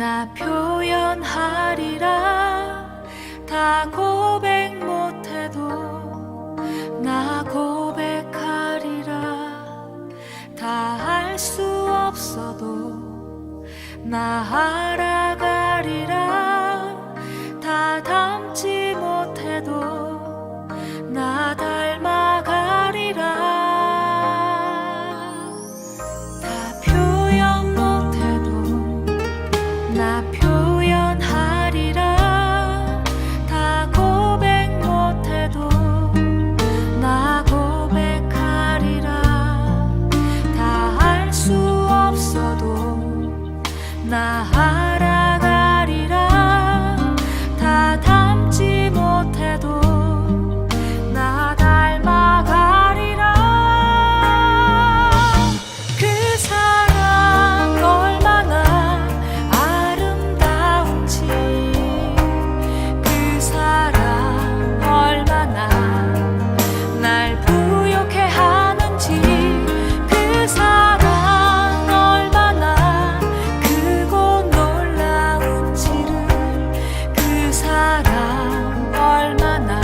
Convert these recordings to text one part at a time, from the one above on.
나 표현하리라. 다 고백 못해도 나 고백하리라. 다 알 수 없어도 나 알아가리라. 다 닮지 못해도 나 닮아가리라. 다 표현 못해도 나 표현하리라. 다 고백 못해도 나 고백하리라. 다 알 수 없어도 나 알아가리라. 다 닮지 못해도 나 닮아가리라. 그 사랑 얼마나 아름다운지, 그 사랑 얼마나 날 부욕해 하는지, 그 사랑 얼마나 크고 놀라운지를, 그 사랑 얼마나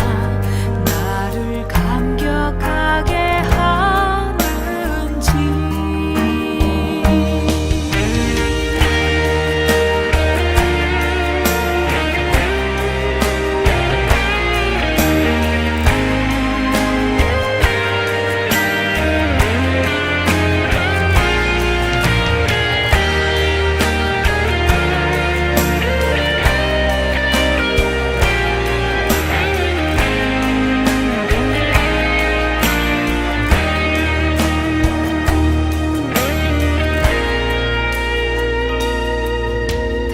나를 감격하게 하는지.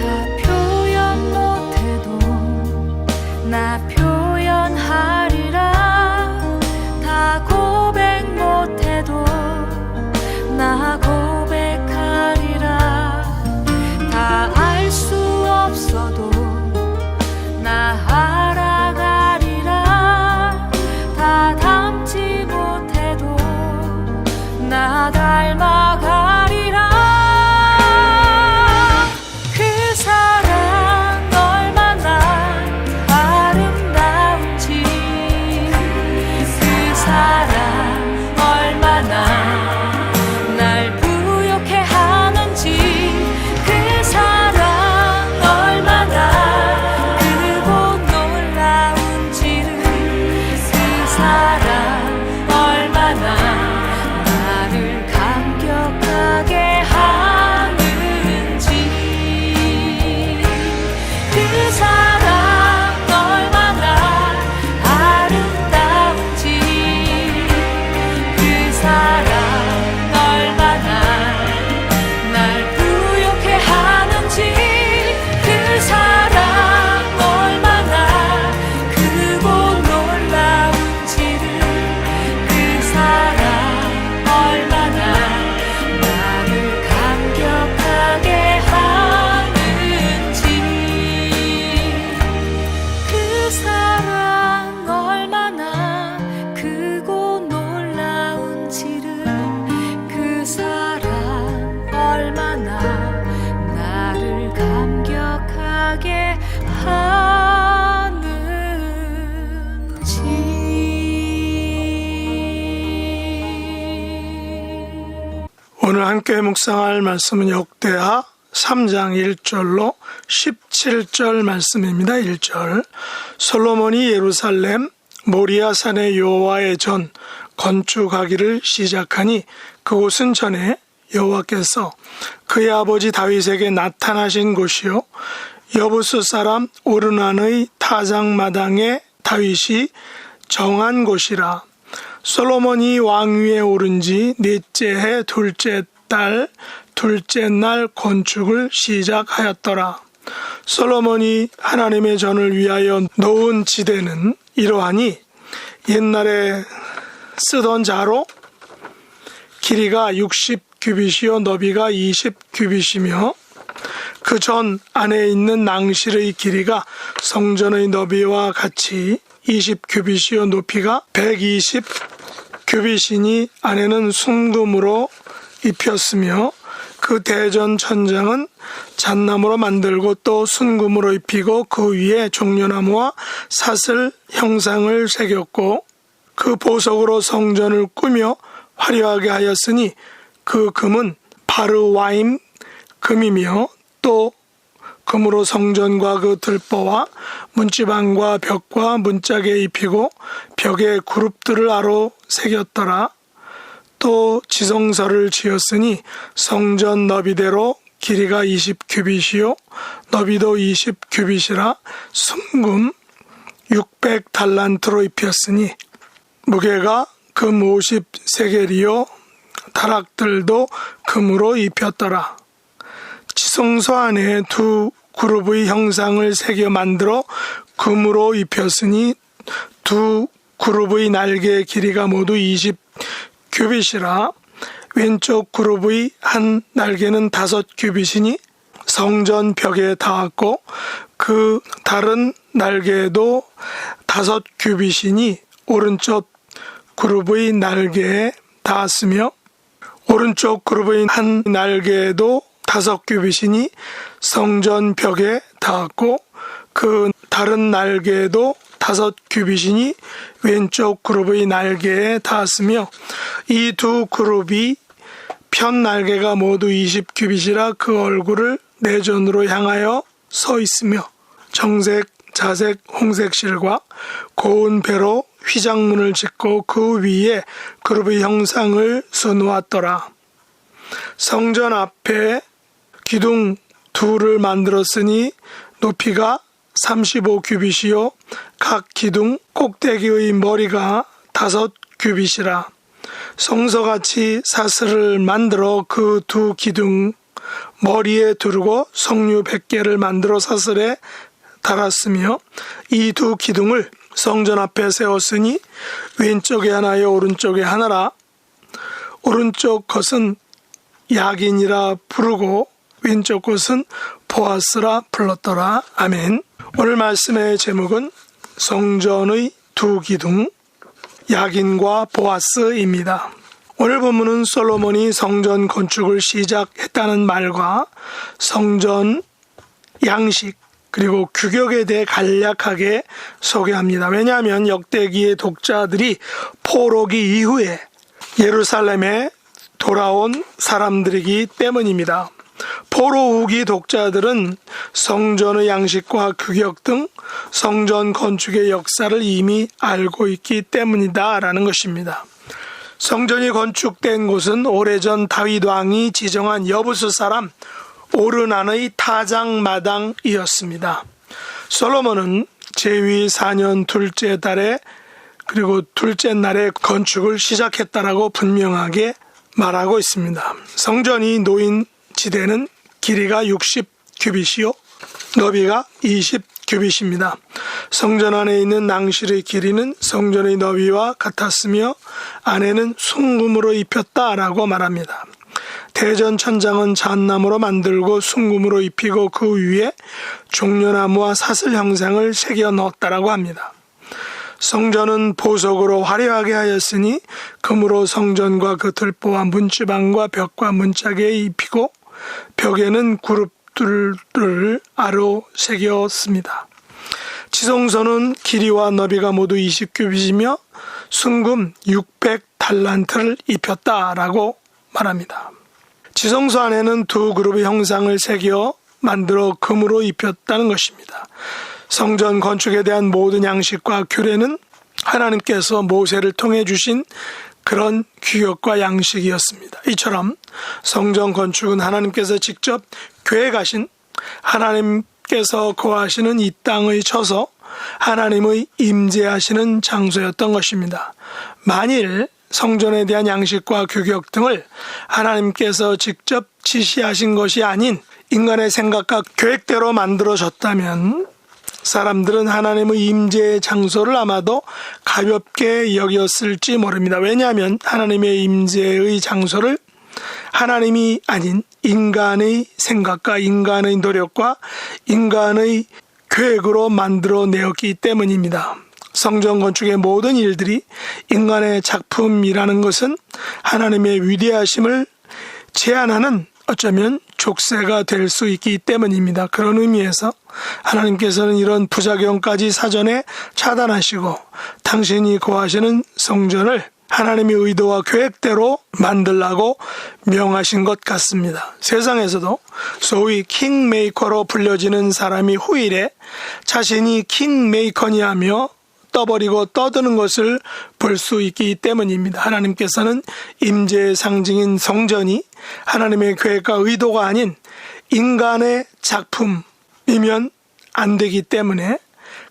다 표현 못해도 나 표현하리라. 다 고백 못해도 나 고백하리라. 다 알 수 없어도 나 알아가리라. 다 닮지 못해도 나 닮아가리라. 그 사랑 얼마나 아름다운지, 그 사랑 얼마나 날 부욕해 하는지, 그 사랑 얼마나 크고 놀라운지를, 그 사랑 얼마나 나를 감격하게 하는지, 그 사랑 얼마나 아름다운지, 그 사랑 얼마나 날 부욕해 하는지, 그 사랑 얼마나 크고 놀라운지를, 그 사랑 얼마나 나를 감격하게 하는지, 그 사랑 얼마나 크고 놀라운지를, 그 사랑 얼마나 나를 감격하게 하는지. 오늘 함께 묵상할 말씀은 역대하 3장 1절로 17절 말씀입니다. 1절. 솔로몬이 예루살렘 모리아산의 여호와의 전 건축하기를 시작하니 그곳은 전에 여호와께서 그의 아버지 다윗에게 나타나신 곳이요 여부스 사람 오르난의 타작마당에 다윗이 정한 곳이라. 솔로몬이 왕위에 오른 지 넷째 해 둘째 달 둘째 날 건축을 시작하였더라. 솔로몬이 하나님의 전을 위하여 놓은 지대는 이러하니 옛날에 쓰던 자로 길이가 60규빗이요 너비가 20규빗이며 그 전 안에 있는 낭실의 길이가 성전의 너비와 같이 20규빗이요 높이가 120규빗이니 안에는 순금으로 입혔으며 그 대전 천장은 잣나무로 만들고 또 순금으로 입히고 그 위에 종려나무와 사슬 형상을 새겼고 그 보석으로 성전을 꾸며 화려하게 하였으니 그 금은 바르와임 금이며 또 금으로 성전과 그 들보와 문지방과 벽과 문짝에 입히고 벽에 그룹들을 아로 새겼더라. 또 지성소를 지었으니 성전 너비대로 길이가 20규빗이요 너비도 20규빗이라 순금 600달란트로 입혔으니 무게가 금 50세겔이요 다락들도 금으로 입혔더라. 지성소 안에 두 그룹의 형상을 새겨 만들어 금으로 입혔으니 두 그룹의 날개의 길이가 모두 20규빗이라 왼쪽 그룹의 한 날개는 5규빗이니 성전 벽에 닿았고 그 다른 날개도 5규빗이니 오른쪽 그룹의 날개에 닿았으며 오른쪽 그룹의 한 날개도 5규빗이니 성전 벽에 닿았고 그 다른 날개도 5규빗이니 왼쪽 그룹의 날개에 닿았으며 이 두 그룹이 편 날개가 모두 20규빗이라 그 얼굴을 내전으로 향하여 서 있으며 정색, 자색, 홍색 실과 고운 배로 휘장문을 짓고 그 위에 그룹의 형상을 써놓았더라. 성전 앞에 기둥 둘을 만들었으니 높이가 35규빗이요 각 기둥 꼭대기의 머리가 5규빗이라 성서같이 사슬을 만들어 그 두 기둥 머리에 두르고 석류 100개를 만들어 사슬에 달았으며 이 두 기둥을 성전 앞에 세웠으니 왼쪽에 하나요 오른쪽에 하나라. 오른쪽 것은 야긴이라 부르고 왼쪽 것은 보아스라 불렀더라. 아멘. 오늘 말씀의 제목은 성전의 두 기둥 야긴과 보아스입니다. 오늘 본문은 솔로몬이 성전 건축을 시작했다는 말과 성전 양식 그리고 규격에 대해 간략하게 소개합니다. 왜냐하면 역대기의 독자들이 포로기 이후에 예루살렘에 돌아온 사람들이기 때문입니다. 포로 후기 독자들은 성전의 양식과 규격 등 성전 건축의 역사를 이미 알고 있기 때문이다라는 것입니다. 성전이 건축된 곳은 오래전 다윗 왕이 지정한 여부스 사람 오르난의 타작마당이었습니다. 솔로몬은 제위 4년 둘째 달에 그리고 둘째 날에 건축을 시작했다라고 분명하게 말하고 있습니다. 성전이 놓인 지대는 길이가 60규빗이요 너비가 20규빗입니다. 성전 안에 있는 낭실의 길이는 성전의 너비와 같았으며 안에는 순금으로 입혔다라고 말합니다. 대전 천장은 잣나무로 만들고 순금으로 입히고 그 위에 종려나무와 사슬 형상을 새겨 넣었다라고 합니다. 성전은 보석으로 화려하게 하였으니 금으로 성전과 그 들보와 문지방과 벽과 문짝에 입히고 벽에는 그룹들을 아로 새겼습니다. 지성소는 길이와 너비가 모두 20규빗이며 순금 600달란트를 입혔다라고 말합니다. 지성소 안에는 두 그룹의 형상을 새겨 만들어 금으로 입혔다는 것입니다. 성전 건축에 대한 모든 양식과 규례는 하나님께서 모세를 통해 주신 그런 규격과 양식이었습니다. 이처럼 성전 건축은 하나님께서 직접 계획하신 하나님께서 거하시는 이 땅의 처소 하나님의 임재하시는 장소였던 것입니다. 만일 성전에 대한 양식과 규격 등을 하나님께서 직접 지시하신 것이 아닌 인간의 생각과 계획대로 만들어졌다면 사람들은 하나님의 임재의 장소를 아마도 가볍게 여겼을지 모릅니다. 왜냐하면 하나님의 임재의 장소를 하나님이 아닌 인간의 생각과 인간의 노력과 인간의 계획으로 만들어내었기 때문입니다. 성전 건축의 모든 일들이 인간의 작품이라는 것은 하나님의 위대하심을 제한하는 어쩌면 족쇄가 될 수 있기 때문입니다. 그런 의미에서 하나님께서는 이런 부작용까지 사전에 차단하시고 당신이 거하시는 성전을 하나님의 의도와 계획대로 만들라고 명하신 것 같습니다. 세상에서도 소위 킹메이커로 불려지는 사람이 후일에 자신이 킹메이커니하며 떠버리고 떠드는 것을 볼 수 있기 때문입니다. 하나님께서는 임재의 상징인 성전이 하나님의 계획과 의도가 아닌 인간의 작품이면 안 되기 때문에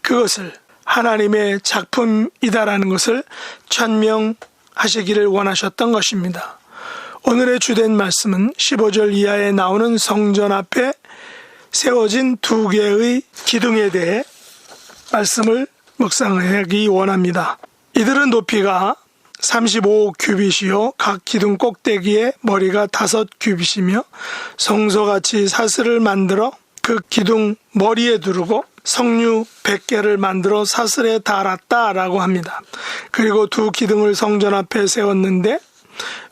그것을 하나님의 작품이다라는 것을 천명하시기를 원하셨던 것입니다. 오늘의 주된 말씀은 15절 이하에 나오는 성전 앞에 세워진 두 개의 기둥에 대해 말씀을 묵상하기 원합니다. 이들은 높이가 35규빗이요 각 기둥 꼭대기에 머리가 5규빗이며 성소같이 사슬을 만들어 그 기둥 머리에 두르고 석류 100개를 만들어 사슬에 달았다라고 합니다. 그리고 두 기둥을 성전 앞에 세웠는데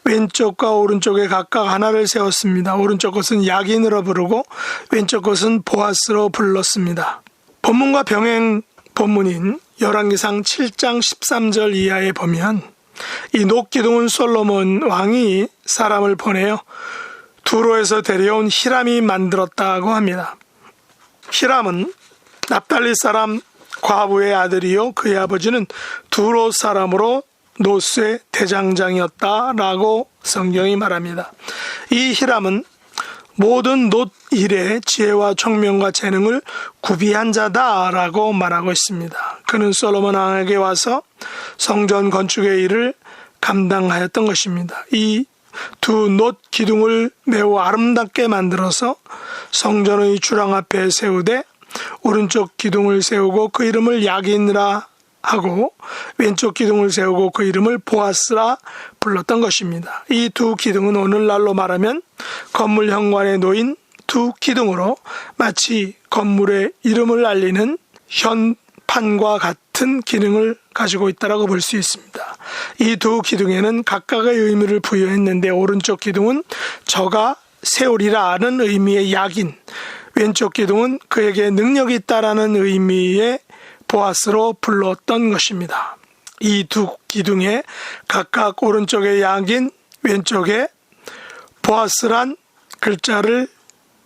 왼쪽과 오른쪽에 각각 하나를 세웠습니다. 오른쪽 것은 야긴으로 부르고 왼쪽 것은 보아스로 불렀습니다. 본문과 병행 본문인 열왕기상 7장 13절 이하에 보면 이 녹기둥은 솔로몬 왕이 사람을 보내어 두로에서 데려온 히람이 만들었다고 합니다. 히람은 납달리 사람 과부의 아들이요 그의 아버지는 두로 사람으로 노스의 대장장이었다라고 성경이 말합니다. 이 히람은 모든 놋 일에 지혜와 총명과 재능을 구비한 자다라고 말하고 있습니다. 그는 솔로몬 왕에게 와서 성전 건축의 일을 감당하였던 것입니다. 이 두 놋 기둥을 매우 아름답게 만들어서 성전의 주랑 앞에 세우되 오른쪽 기둥을 세우고 그 이름을 야긴이라 하고 왼쪽 기둥을 세우고 그 이름을 보아스라 불렀던 것입니다. 이 두 기둥은 오늘날로 말하면 건물 현관에 놓인 두 기둥으로 마치 건물의 이름을 알리는 현판과 같은 기능을 가지고 있다고 볼 수 있습니다. 이 두 기둥에는 각각의 의미를 부여했는데 오른쪽 기둥은 저가 세우리라는 의미의 야긴, 왼쪽 기둥은 그에게 능력이 있다라는 의미의 보아스로 불렀던 것입니다. 이 두 기둥에 각각 오른쪽에 야긴, 왼쪽에 보아스란 글자를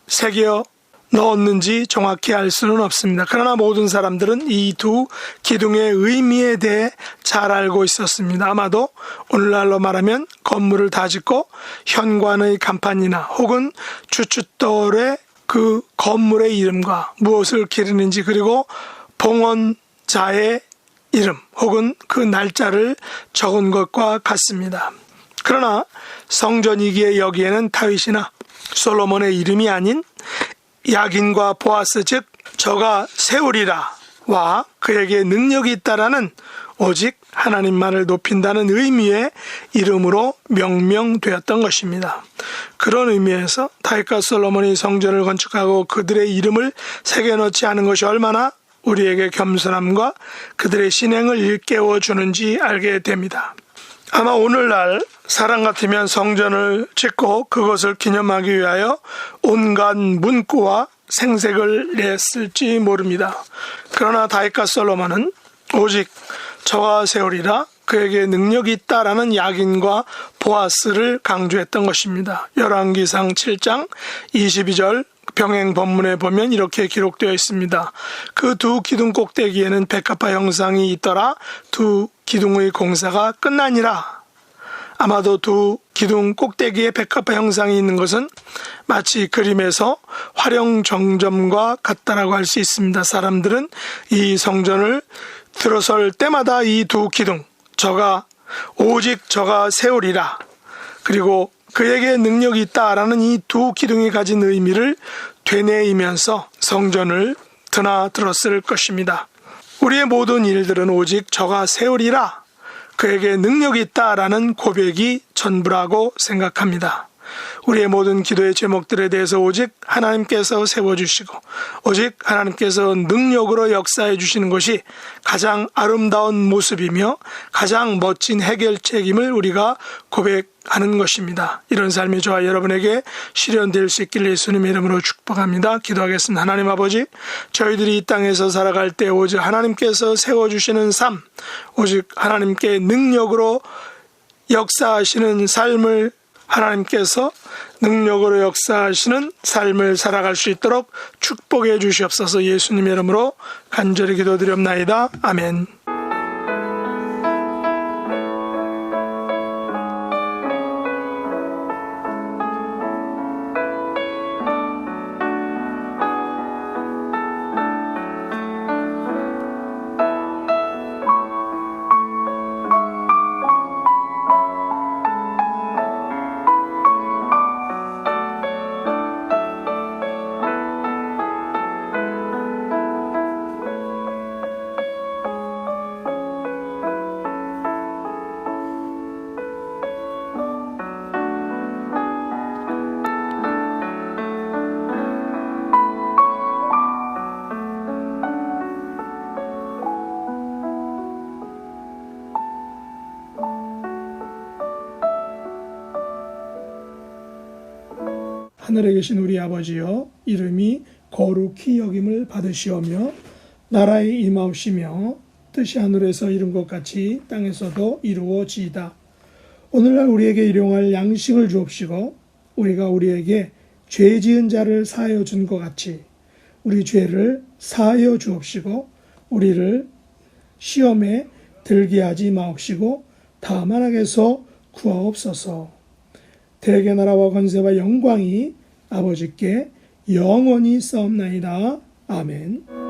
새겨 넣었는지 정확히 알 수는 없습니다. 그러나 모든 사람들은 이 두 기둥의 의미에 대해 잘 알고 있었습니다. 아마도 오늘날로 말하면 건물을 다 짓고 현관의 간판이나 혹은 주춧돌에 그 건물의 이름과 무엇을 기리는지 그리고 봉헌자의 이름 혹은 그 날짜를 적은 것과 같습니다. 그러나 성전이기에 여기에는 다윗이나 솔로몬의 이름이 아닌 야긴과 보아스 즉 저가 세우리라와 그에게 능력이 있다라는 오직 하나님만을 높인다는 의미의 이름으로 명명되었던 것입니다. 그런 의미에서 다윗과 솔로몬이 성전을 건축하고 그들의 이름을 새겨넣지 않은 것이 얼마나 우리에게 겸손함과 그들의 신행을 일깨워 주는지 알게 됩니다. 아마 오늘날 사람 같으면 성전을 짓고 그것을 기념하기 위하여 온갖 문구와 생색을 냈을지 모릅니다. 그러나 다윗과 솔로몬은 오직 저가 세우리라 그에게 능력이 있다라는 야긴과 보아스를 강조했던 것입니다. 열왕기상 7장 22절 병행 본문에 보면 이렇게 기록되어 있습니다. 그 두 기둥 꼭대기에는 백합화 형상이 있더라. 두 기둥의 공사가 끝나니라. 아마도 두 기둥 꼭대기에 백합화 형상이 있는 것은 마치 그림에서 화룡정점과 같다라고 할 수 있습니다. 사람들은 이 성전을 들어설 때마다 이 두 기둥, 오직 저가 세우리라. 그리고 그에게 능력이 있다라는 이 두 기둥이 가진 의미를 되뇌이면서 성전을 드나들었을 것입니다. 우리의 모든 일들은 오직 저가 세우리라. 그에게 능력이 있다라는 고백이 전부라고 생각합니다. 우리의 모든 기도의 제목들에 대해서 오직 하나님께서 세워주시고 오직 하나님께서 능력으로 역사해 주시는 것이 가장 아름다운 모습이며 가장 멋진 해결책임을 우리가 고백하는 것입니다. 이런 삶이 저와 여러분에게 실현될 수 있기를 예수님의 이름으로 축복합니다. 기도하겠습니다. 하나님 아버지, 저희들이 이 땅에서 살아갈 때 오직 하나님께서 세워주시는 삶, 오직 하나님께 능력으로 역사하시는 삶을, 하나님께서 능력으로 역사하시는 삶을 살아갈 수 있도록 축복해 주시옵소서. 예수님의 이름으로 간절히 기도드리옵나이다. 아멘. 하늘에 계신 우리 아버지여, 이름이 거룩히 여김을 받으시오며 나라에 임하옵시며 뜻이 하늘에서 이룬 것 같이 땅에서도 이루어지이다. 오늘날 우리에게 일용할 양식을 주옵시고 우리가 우리에게 죄 지은 자를 사하여 준 것 같이 우리 죄를 사하여 주옵시고 우리를 시험에 들게 하지 마옵시고 다만 악에서 구하옵소서. 대개 나라와 권세와 영광이 아버지께 영원히 싸움나이다. 아멘.